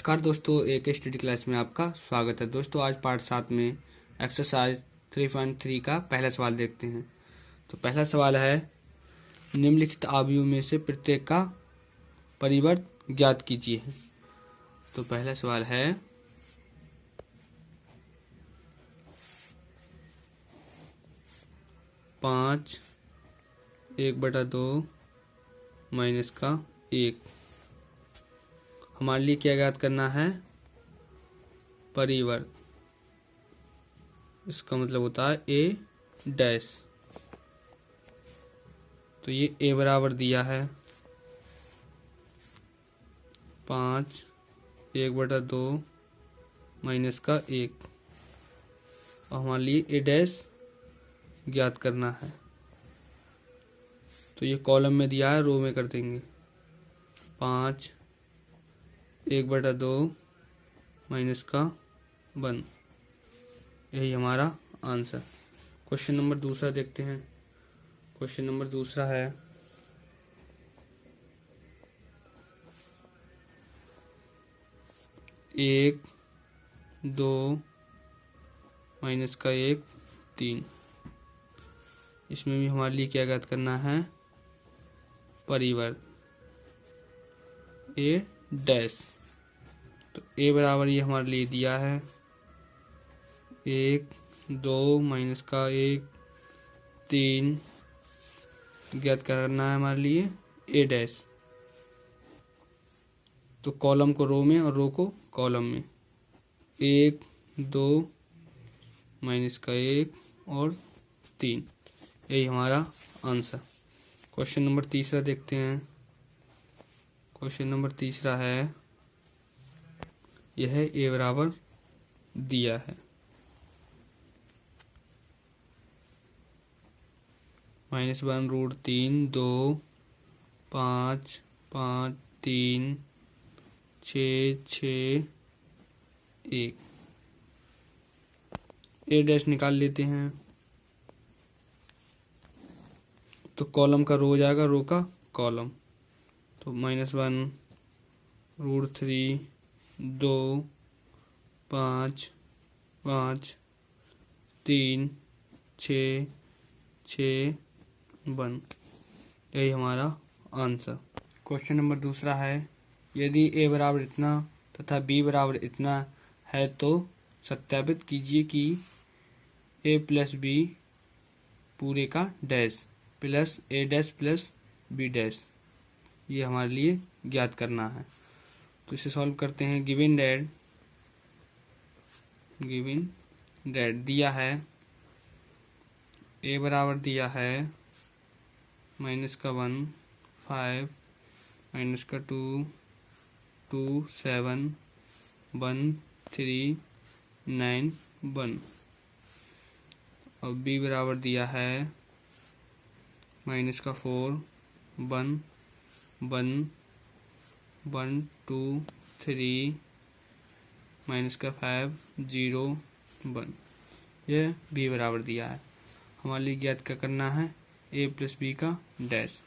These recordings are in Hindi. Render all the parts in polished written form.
नमस्कार दोस्तों, एक स्टडी क्लास में आपका स्वागत है। दोस्तों आज पार्ट 7 में एक्सरसाइज 3.3 का पहला सवाल देखते हैं। तो पहला सवाल है, निम्नलिखित अवयवों में से प्रत्येक का परिवर्त ज्ञात कीजिए। तो पहला सवाल है 5 1/2 माइनस का 1। हमारे लिए क्या ज्ञात करना है? परिवर्त। इसका मतलब होता है ए डैश। तो ये ए बराबर दिया है 5 1/2 माइनस का 1 और हमारे लिए ए डैश ज्ञात करना है। तो ये कॉलम में दिया है, रो में कर देंगे 5 1/2 माइनस का 1। यही हमारा आंसर। क्वेश्चन नंबर दूसरा देखते हैं। क्वेश्चन नंबर दूसरा है 1 2 माइनस का 1 3। इसमें भी हमारे लिए क्या ज्ञात करना है? परिवर्त ए डैश। तो ए बराबर ये हमारे लिए दिया है 1 2 माइनस का 1 3। ज्ञात करना है हमारे लिए ए डैश। तो कॉलम को रो में और रो को कॉलम में 1 2 माइनस का 1 और 3। यही हमारा आंसर। क्वेश्चन नंबर तीसरा देखते हैं। क्वेश्चन नंबर तीसरा है, यह ए बराबर दिया है -1√3 2 5 5 3 6 6 1। ए डैश निकाल लेते हैं। तो कॉलम का रो हो जाएगा, रो का कॉलम। तो -1√3 2 5 5 3 6 6 1। यही हमारा आंसर। क्वेश्चन नंबर दूसरा है, यदि ए बराबर इतना तथा बी बराबर इतना है तो सत्यापित कीजिए कि ए प्लस बी पूरे का डैश प्लस ए डैश प्लस बी डैश। ये हमारे लिए ज्ञात करना है। तो इसे सॉल्व करते हैं। गिवन डैट दिया है, ए बराबर दिया है -1 5 -2 2 7 1 3 9 1। और बी बराबर दिया है -4 1 1 1 2 3 -5 0 1। यह बी बराबर दिया है। हमारे लिए ज्ञात क्या करना है? ए प्लस बी का डैश।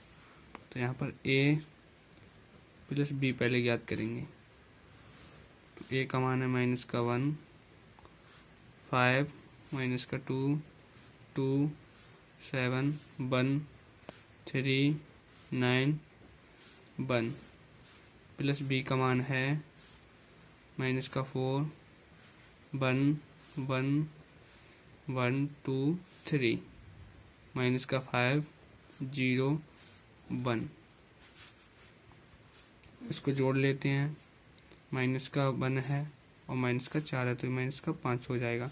तो यहाँ पर ए प्लस बी पहले ज्ञात करेंगे। तो ए का मान है -1 5 -2 2 7 1 3 9 1 प्लस बी का मान है -4 1 1 1 2 3 -5 0 1। इसको जोड़ लेते हैं। -1 है और -4 है, तो -5 हो जाएगा।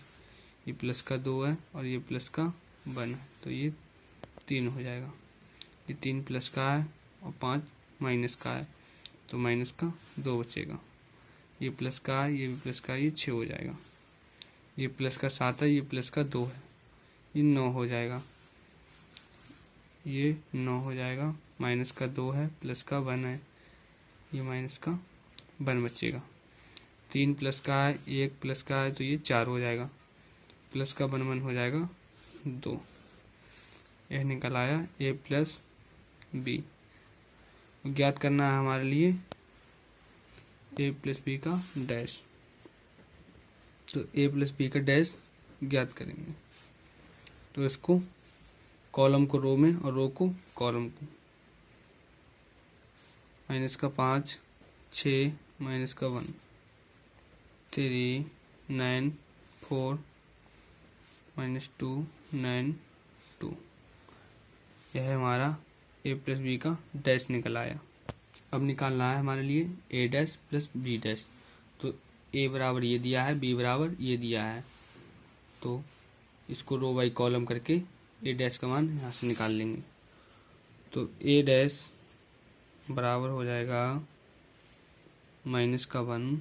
ये प्लस का 2 है और ये प्लस का 1 है, तो ये 3 हो जाएगा। ये 3 प्लस का है और 5 माइनस का है, तो माइनस का 2 बचेगा। ये प्लस का है, ये भी प्लस का है, ये 6 हो जाएगा। ये प्लस का 7 है, ये प्लस का 2 है, ये 9 हो जाएगा। ये 9 हो जाएगा। माइनस का 2 है, प्लस का 1 है, ये माइनस का 1 बचेगा। 3 प्लस का है, 1 प्लस का है, तो ये 4 हो जाएगा। प्लस का 1 हो जाएगा 2। यह निकल आया ए प्लस बी। ज्ञात करना है हमारे लिए ए प्लस बी का डैश। तो ए प्लस बी का डैश ज्ञात करेंगे। तो इसको कॉलम को रो में और रो को कॉलम को। माइनस का 5, 6 माइनस का 1, 3, 9, 4 माइनस 2, 9, 2। यह है हमारा ए प्लस बी का डैश निकल आया। अब निकालना है हमारे लिए ए डैश प्लस बी डैश। तो ए बराबर ये दिया है, बी बराबर ये दिया है, तो इसको रो बाई कॉलम करके ए डैश का मान यहाँ से निकाल लेंगे। तो ए डैश बराबर हो जाएगा माइनस का 1,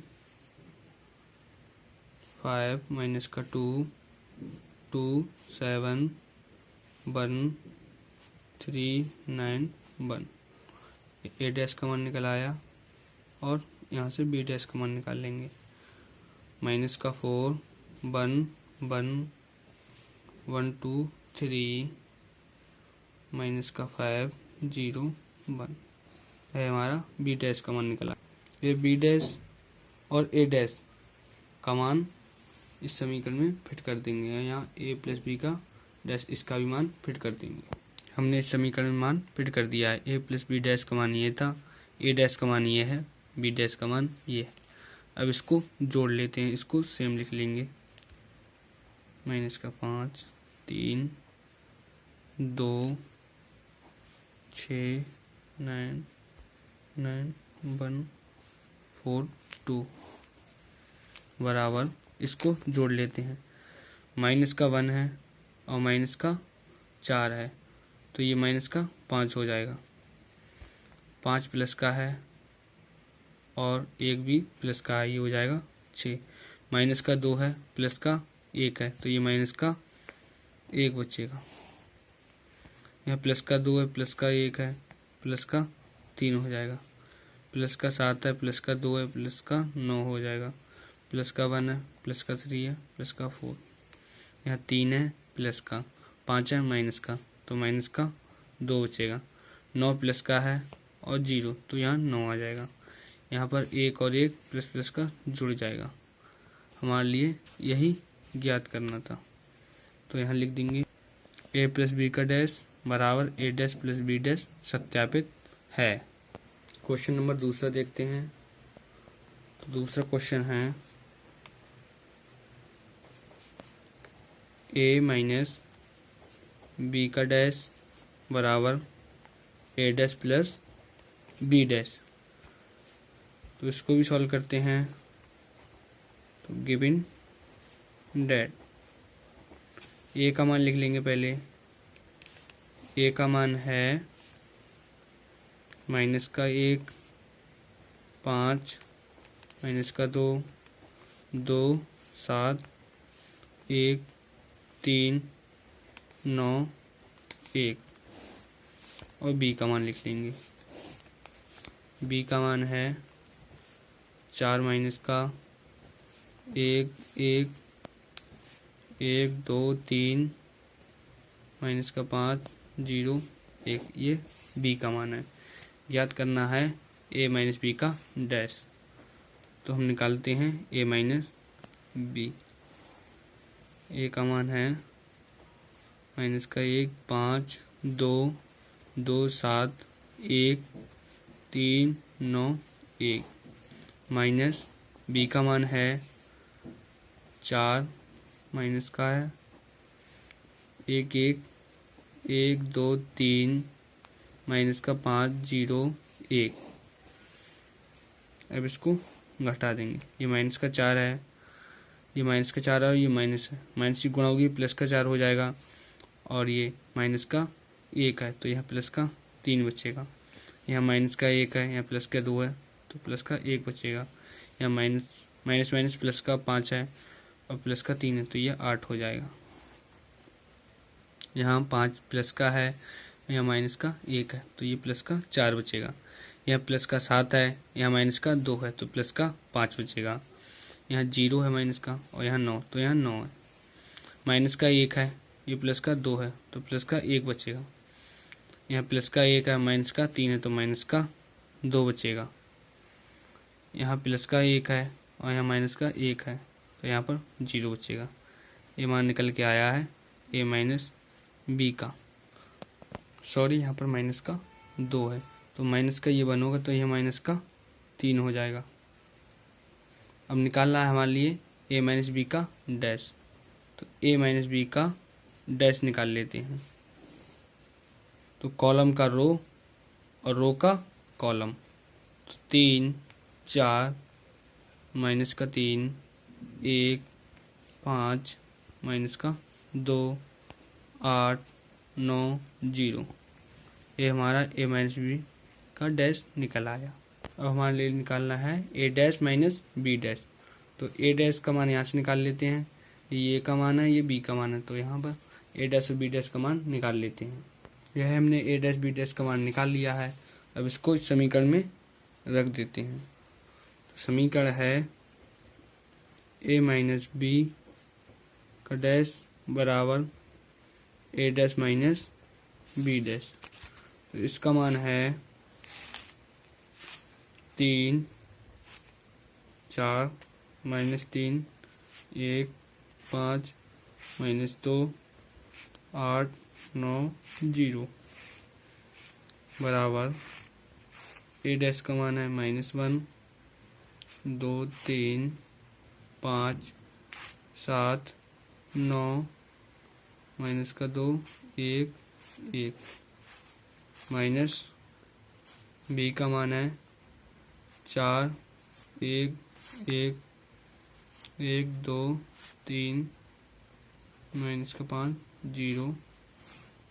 5 माइनस का 2, 2, 7, 1, 3, 9, 1। ए डैश का मान निकल आया और यहाँ से बी डैश का मान निकाल लेंगे। माइनस का 4, 1, 1, 1, 2, 3 माइनस का 5, 0, 1 है हमारा बी डैश का मान निकला। ये बी डैश और ए डैश का मान इस समीकरण में फिट कर देंगे। यहाँ ए प्लस बी का डैश इसका भी मान फिट कर देंगे। हमने इस समीकरण में मान फिट कर दिया है। ए प्लस बी डैश का मान ये था, ए डैश का मान ये है, बी डैश का मान ये है। अब इसको जोड़ लेते हैं, इसको सेम लिख लेंगे। माइनस का 5, 3, 2, 6, 9, 9, 1, 4, 2 बराबर इसको जोड़ लेते हैं। माइनस का 1 है और माइनस का 4 है, तो ये माइनस का 5 हो जाएगा। 5 प्लस का है और 1 भी प्लस का है, ये हो जाएगा 6। माइनस का 2 है, प्लस का 1 है, तो ये माइनस का 1 बचेगा। यहाँ प्लस का 2 है, प्लस का 1 है, प्लस का 3 हो जाएगा। प्लस का 7 है, प्लस का 2 है, प्लस का 9 हो जाएगा। प्लस का 1 है, प्लस का 3 है, प्लस का 4। यहाँ 3 है, प्लस का 5 है, माइनस का, तो माइनस का 2 बचेगा। 9 प्लस का है और 0, तो यहाँ 9 आ जाएगा। यहाँ पर 1 और 1 प्लस प्लस का जुड़ जाएगा। हमारे लिए यही ज्ञात करना था, तो यहाँ लिख देंगे ए प्लस बी का डैश बराबर ए डैश प्लस बी डैश सत्यापित है। क्वेश्चन नंबर दूसरा देखते हैं। तो दूसरा क्वेश्चन है ए माइनस बी का डैश बराबर ए डैश प्लस बी डैश। तो इसको भी सॉल्व करते हैं। तो गिवन डेट ए का मान लिख लेंगे पहले। ए का मान है माइनस का 1, 5 माइनस का 2, 2, 7, 1, 3, 9, 1 और बी का मान लिख लेंगे। बी का मान है 4 माइनस का 1, 1, 1, 2, 3 माइनस का 5, 0, 1, ये बी का मान है। ज्ञात करना है ए माइनस बी का डैश। तो हम निकालते हैं ए माइनस बी। ए का मान है माइनस का 1, 5, 2, 2, 7, 1, 3, 9, 1 माइनस बी का मान है 4 माइनस का है 1, 1, 1, 2, 3 माइनस का 5, 0, 1। अब इसको घटा देंगे। ये माइनस का 4 है, ये माइनस का 4 है और ये माइनस है। माइनस की गुणा होगी, प्लस का 4 हो जाएगा और ये माइनस का 1 है, तो यहाँ प्लस का 3 बचेगा। यहाँ माइनस का 1 है, यहाँ प्लस का 2 है, तो प्लस का 1 बचेगा। यहाँ माइनस माइनस माइनस प्लस का 5 है और प्लस का 3 है, तो ये 8 हो जाएगा। यहाँ 5 प्लस का है, यहाँ माइनस का 1 है, तो ये प्लस का 4 बचेगा। यहाँ प्लस का 7 है, यहाँ माइनस का 2 है, तो प्लस का 5 बचेगा। यहाँ 0 है माइनस का और यहाँ 9, तो यहाँ 9 है। माइनस का 1 है, ये प्लस का 2 है, तो प्लस का 1 बचेगा। यहाँ प्लस का 1 है, माइनस का 3 है, तो माइनस का 2 बचेगा। यहाँ प्लस का 1 है और यहाँ माइनस का 1 है, तो यहाँ पर 0 बचेगा। ये मान निकल के आया है a माइनस बी का, सॉरी यहाँ पर माइनस का 2 है, तो माइनस का ये 1 होगा, तो यह माइनस का 3 हो जाएगा। अब निकालना है हमारे लिए a माइनस बी का डैश, तो a माइनस बी का डैश निकाल लेते हैं। तो कॉलम का रो और रो का कॉलम, तो 3 4 माइनस का 3 1 5 माइनस का 2 8 9 0, ये हमारा a माइनस बी का डैश निकल आया। अब हमारे लिए निकालना है a dash minus B dash, तो a डैश का मान यहाँ से निकाल लेते हैं, ये a का मान है, ये b का मान है, तो यहाँ पर a डैश और b डैश का मान निकाल लेते हैं। यह हमने a डैश b डैश का मान निकाल लिया है। अब इसको इस समीकरण में रख देते हैं। तो समीकरण है a माइनस बी का डैश बराबर a dash minus B dash, तो इसका मान है 3 4 माइनस 3 1 5 माइनस 2 8 9 0 बराबर a डैश का मान है -1 2 3 5 7 9 माइनस का 2 1 1 माइनस b का मान है 4 1 1 1 2 3 माइनस का 5 0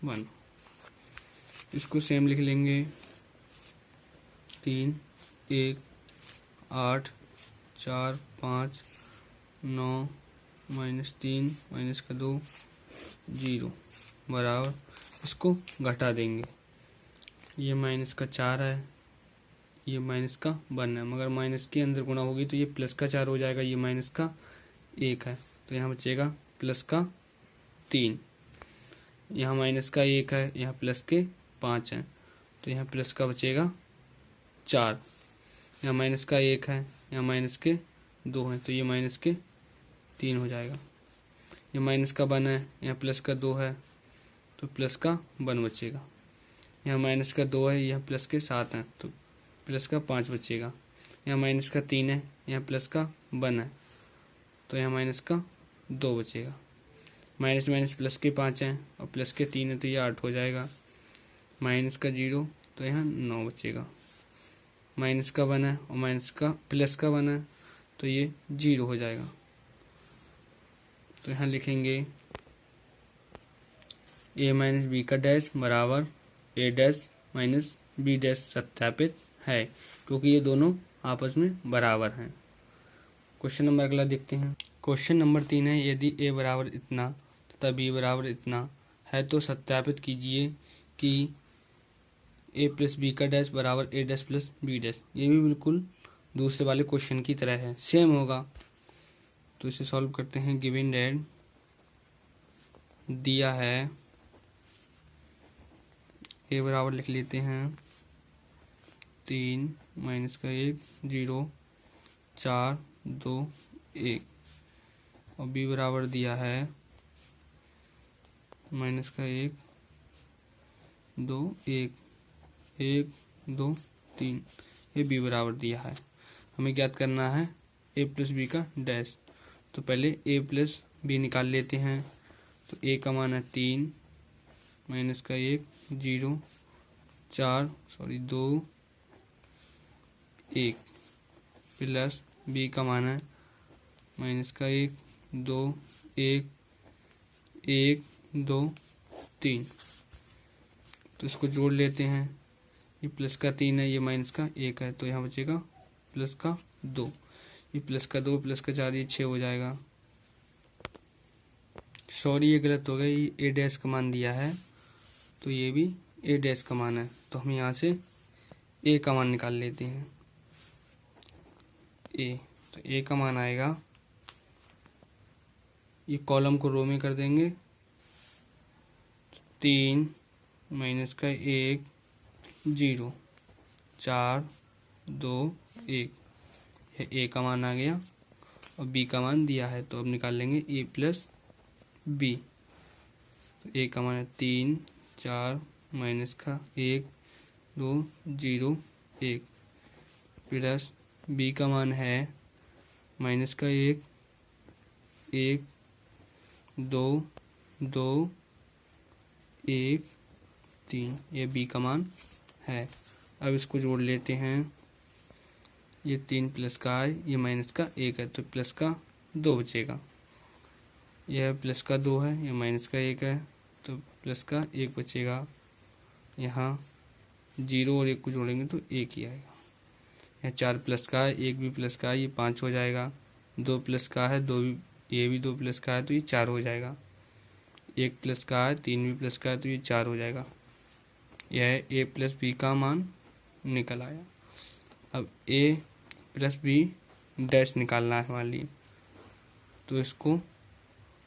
1, इसको सेम लिख लेंगे 3 1 8 4 5 9 माइनस 3 माइनस का 2 0 बराबर, इसको घटा देंगे, ये माइनस का 4 है, ये माइनस का 1 है, मगर माइनस के अंदर गुणा होगी तो ये प्लस का 4 हो जाएगा, ये माइनस का 1 है, तो यहाँ बचेगा प्लस का 3, यहाँ माइनस का 1 है, यहाँ प्लस के 5 हैं, तो यहाँ प्लस का बचेगा 4, यहाँ माइनस का 1 है, यहाँ माइनस के 2 हैं, तो ये माइनस के 3 हो जाएगा। ये माइनस का 1 है, यहाँ प्लस का 2 है, तो प्लस का 1 बचेगा। यहाँ माइनस का 2 है, यहाँ प्लस के 7 हैं, तो प्लस का 5 बचेगा। यहाँ माइनस का 3 है, यहाँ प्लस का 1 है, तो यहाँ माइनस का 2 बचेगा। माइनस माइनस प्लस के 5 हैं और प्लस के 3 है, तो ये 8 हो जाएगा। माइनस का 0, तो यहाँ 9 बचेगा। माइनस का 1 है और माइनस का प्लस का 1 है, तो ये 0 हो जाएगा। तो यहाँ लिखेंगे a माइनस बी का डैश बराबर a dash minus B dash सत्यापित है, क्योंकि ये दोनों आपस में बराबर हैं। क्वेश्चन नंबर अगला देखते हैं। क्वेश्चन नंबर 3 है, यदि a बराबर इतना तथा b बराबर इतना है तो सत्यापित कीजिए कि a प्लस बी का डैश बराबर a dash plus B dash. ये भी बिल्कुल दूसरे वाले क्वेश्चन की तरह है, सेम होगा। तो इसे सॉल्व करते हैं। गिवन दैट दिया है a बराबर लिख लेते हैं 3 माइनस का 1 0 4 2 1, और b बराबर दिया है माइनस का 1 2 1 1 2 3, ये b बराबर दिया है। हमें ज्ञात करना है a प्लस बी का डैश। तो पहले a प्लस बी निकाल लेते हैं। तो a का मान है 3 माइनस का 1 0 2 1 प्लस b का मान है माइनस का 1 2 1 1 2 3। तो इसको जोड़ लेते हैं। ये प्लस का 3 है, ये माइनस का 1 है, तो यहाँ बचेगा प्लस का 2। ये प्लस का 2 प्लस का 4, ये 6 हो जाएगा। सॉरी ये गलत हो गया, ये ए डैश का मान दिया है, तो ये भी ए डैश का मान है। तो हम यहाँ से ए का मान निकाल लेते हैं। ए, तो ए का मान आएगा, ये कॉलम को रो में कर देंगे, 3 माइनस का 1 0 4 2 1, यह ए का मान आ गया और बी का मान दिया है, तो अब निकाल लेंगे ए प्लस बी। ए का मान है 3 4 माइनस का 1 2 0 1 प्लस बी का मान है माइनस का 1 1 2 2 1 3, ये बी का मान है। अब इसको जोड़ लेते हैं, ये 3 प्लस का है, ये माइनस का 1 है, तो प्लस का 2 बचेगा। यह प्लस का 2 है, ये माइनस का 1 है, तो प्लस का 1 बचेगा। यहाँ 0 और 1 को जोड़ेंगे तो 1 ही आएगा। यह 4 प्लस का है, 1 भी प्लस का है, ये 5 हो जाएगा। 2 प्लस का है, 2 भी, ये भी 2 प्लस का है, तो ये 4 हो जाएगा। 1 प्लस का है, 3 भी प्लस का है, तो ये 4 हो जाएगा। यह ए प्लस बी का मान निकल आया। अब ए प्लस बी डैश निकालना है हमारे लिए, तो इसको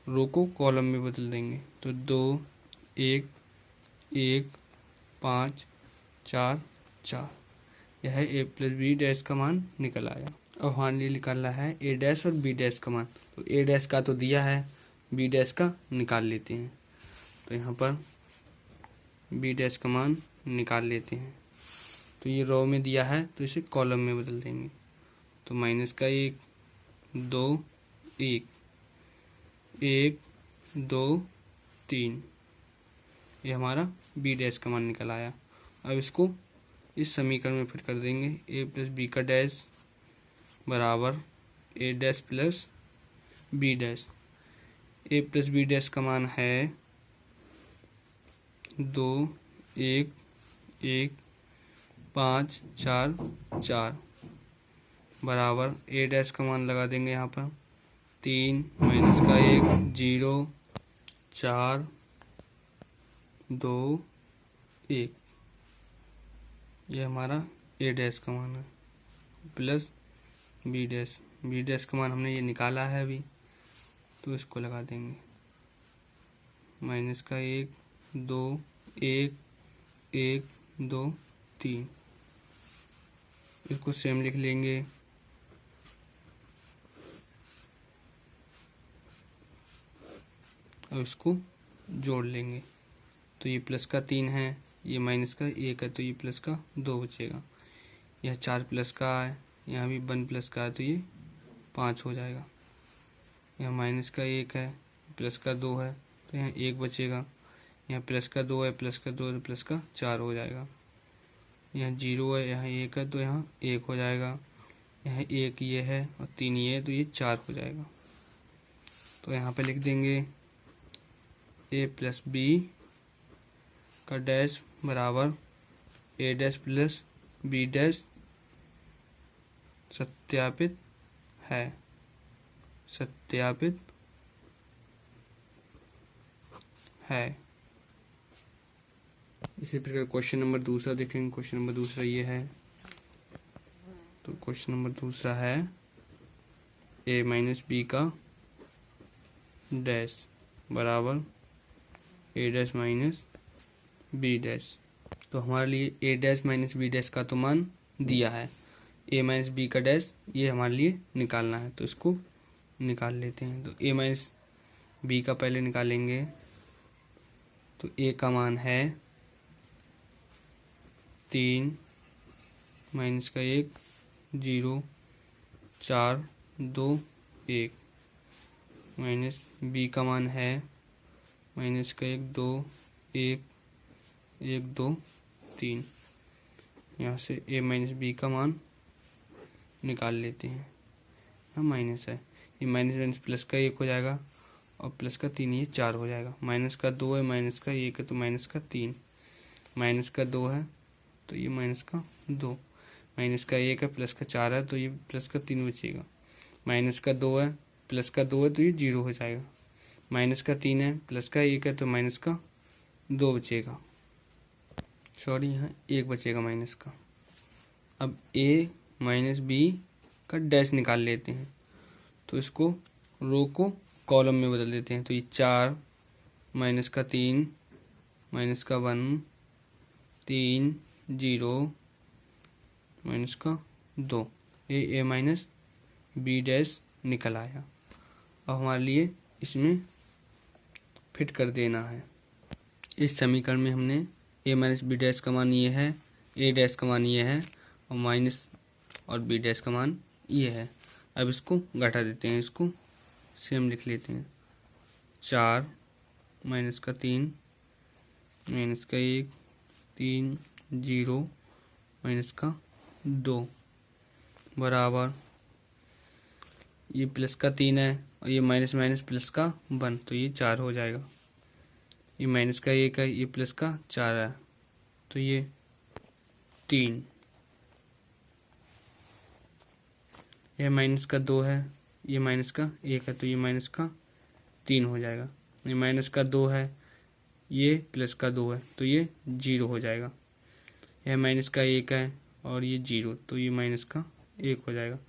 रो को कॉलम में बदल देंगे। तो 2 1 1 5 4 4, यह ए प्लस बी डैश का मान निकल आया। अब हमारे लिए निकालना है ए डैश और बी डैश का मान। तो ए डैश का तो दिया है, बी डैश का निकाल लेते हैं। तो यहाँ पर बी डैश का मान निकाल लेते हैं। तो ये रो में दिया है, तो इसे कॉलम में बदल देंगे। तो माइनस का 1 2 1 1 2 3, ये हमारा बी डैश का मान निकल आया। अब इसको इस समीकरण में फिट कर देंगे। ए प्लस बी का डैश बराबर ए डैश प्लस बी डैश। ए प्लस बी डैश का मान है 2 1 1 5 4 4 बराबर ए डैश का मान लगा देंगे यहाँ पर 3 माइनस का 1 0 4 2 1, ये हमारा ए डैश का मान है plus B dash. B dash का मान हमने ये निकाला है अभी, तो इसको लगा देंगे। माइनस का 1 2 1 1 2 3, इसको सेम लिख लेंगे। और इसको जोड़ लेंगे, तो ये प्लस का 3 है, ये माइनस का 1 है, तो ये प्लस का 2 बचेगा। यह 4 प्लस का है, यहाँ भी 1 प्लस का है, तो ये 5 हो जाएगा। यह माइनस का 1 है, प्लस का 2 है, तो यहाँ 1 बचेगा। यहाँ प्लस का 2 है, प्लस का 2 है, प्लस का 4 हो जाएगा। यहाँ 0 है, यहाँ 1 है, तो यहाँ 1 हो जाएगा। यहाँ 1 ये है और 3 ये है, तो ये 4 हो जाएगा। तो यहाँ पे लिख देंगे ए प्लस बी का डैश बराबर ए डैश प्लस बी डैश सत्यापित है। सत्यापित है। इसी प्रकार क्वेश्चन नंबर दूसरा देखेंगे। क्वेश्चन नंबर दूसरा ये है, तो क्वेश्चन नंबर दूसरा है ए माइनस बी का डैश बराबर ए डैश माइनस बी डैश। तो हमारे लिए ए डैश माइनस बी डैश का तो मान दिया है, ए माइनस बी का डैश ये हमारे लिए निकालना है, तो इसको निकाल लेते हैं। तो ए माइनस बी का पहले निकालेंगे, तो ए का मान है 3 माइनस का 1 0 4 2 1 माइनस बी का मान है माइनस का 1 2 1 1 2 3। यहाँ से ए माइनस बी का मान निकाल लेते हैं। यहाँ माइनस है, ये माइनस माइनस प्लस का 1 हो जाएगा और प्लस का 3 ये 4 हो जाएगा। माइनस का 2 है, माइनस का 1 है, तो माइनस का 3। माइनस का 2 है, तो ये माइनस का 2। माइनस का 1 है, प्लस का 4 है, तो ये प्लस का 3 बचेगा। माइनस का 2 है, प्लस का 2 है, तो ये 0 हो जाएगा। माइनस का 3 है, प्लस का 1 है, तो माइनस का 2 बचेगा। सॉरी, यहाँ 1 बचेगा माइनस का। अब ए माइनस बी का डैश निकाल लेते हैं, तो इसको रो को कॉलम में बदल देते हैं। तो ये 4 माइनस का 3 माइनस का 1 3 0 माइनस का 2, ए माइनस बी डैश निकल आया। अब हमारे लिए इसमें फिट कर देना है। इस समीकरण में हमने ए माइनस बी डैश का मान ये है, ए डैश का मान ये है और माइनस और बी डैश का मान ये है। अब इसको घटा देते हैं, इसको सेम लिख लेते हैं। 4 माइनस का 3 माइनस का 1 3 0 माइनस का 2 बराबर ये प्लस का 3 है और ये माइनस माइनस प्लस का 1, तो ये 4 हो जाएगा। ये माइनस का 1 है, ये प्लस का 4 है, तो ये 3। यह माइनस का 2 है, ये माइनस का 1 है, तो ये माइनस का 3 हो जाएगा। ये माइनस का 2 है, ये प्लस का 2 है, तो ये 0 हो जाएगा। यह माइनस का 1 है और ये 0, तो ये माइनस का 1 हो जाएगा।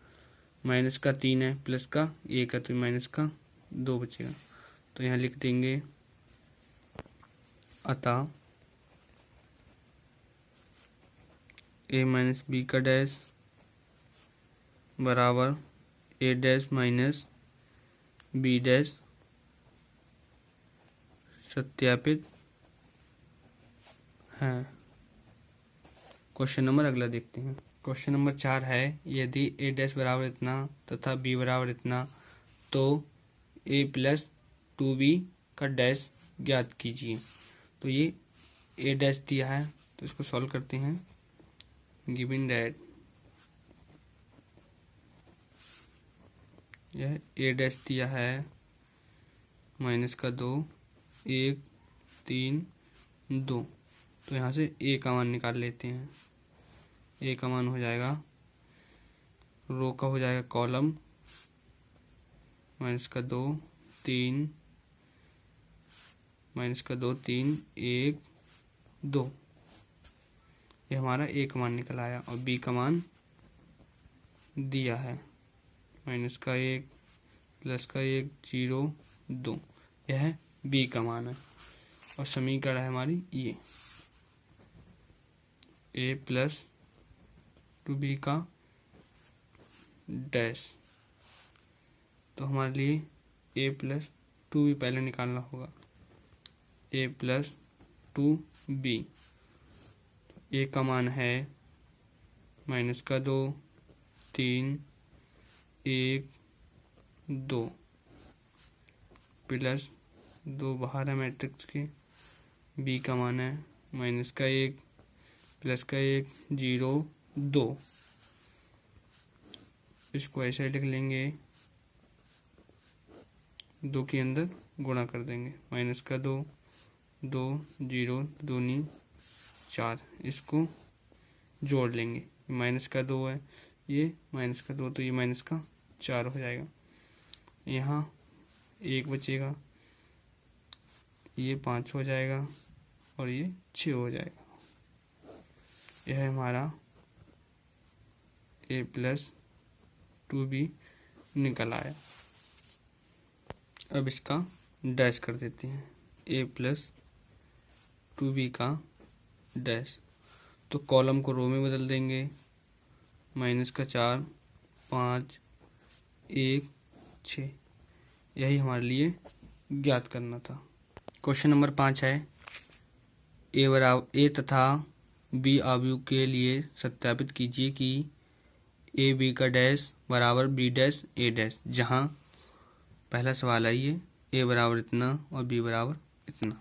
माइनस का 3 है, प्लस का 1 है, तो माइनस का 2 बचेगा। तो यहाँ लिख देंगे अतः ए माइनस बी का डैश बराबर ए डैश माइनस बी डैश सत्यापित है। क्वेश्चन नंबर अगला देखते हैं। क्वेश्चन नंबर 4 है, यदि ए डैश बराबर इतना तथा बी बराबर इतना तो ए प्लस 2b का डैश ज्ञात कीजिए। तो ये ए डैश दिया है, तो इसको सॉल्व करते हैं। गिवन दैट यह ए डैश दिया है माइनस का 2 1 3 2, तो यहाँ से ए का मान निकाल लेते हैं। ए का मान हो जाएगा, रो का हो जाएगा कॉलम माइनस का 2 3 माइनस का 2 3 1 2, ये हमारा ए का मान निकल आया। और बी का मान दिया है माइनस का 1 प्लस का 1 0 2, यह बी का मान है। और समीकरण है हमारी ये ए प्लस 2b का डैश। तो हमारे लिए ए प्लस 2b पहले निकालना होगा। ए प्लस 2b, ए का मान है माइनस का 2 3 1 2 प्लस 2 बाहर है मैट्रिक्स के। बी का मान है माइनस का 1 प्लस का 1 0 2, इसको ऐसे लिख लेंगे, 2 के अंदर गुणा कर देंगे। माइनस का 2 2 0 2 4, इसको जोड़ लेंगे। माइनस का 2 है, ये माइनस का 2, तो ये माइनस का 4 हो जाएगा। यहाँ 1 बचेगा, ये 5 हो जाएगा और ये 6 हो जाएगा। यह है हमारा ए प्लस 2b निकल आया। अब इसका डैश कर देते हैं, ए प्लस 2b का डैश। तो कॉलम को रो में बदल देंगे, माइनस का 4 5 1 6, यही हमारे लिए ज्ञात करना था। क्वेश्चन नंबर 5 है, ए तथा बी अवयव के लिए सत्यापित कीजिए कि ए बी का डैश बराबर बी डैश ए डैश, जहाँ पहला सवाल है ये ए बराबर इतना और बी बराबर इतना।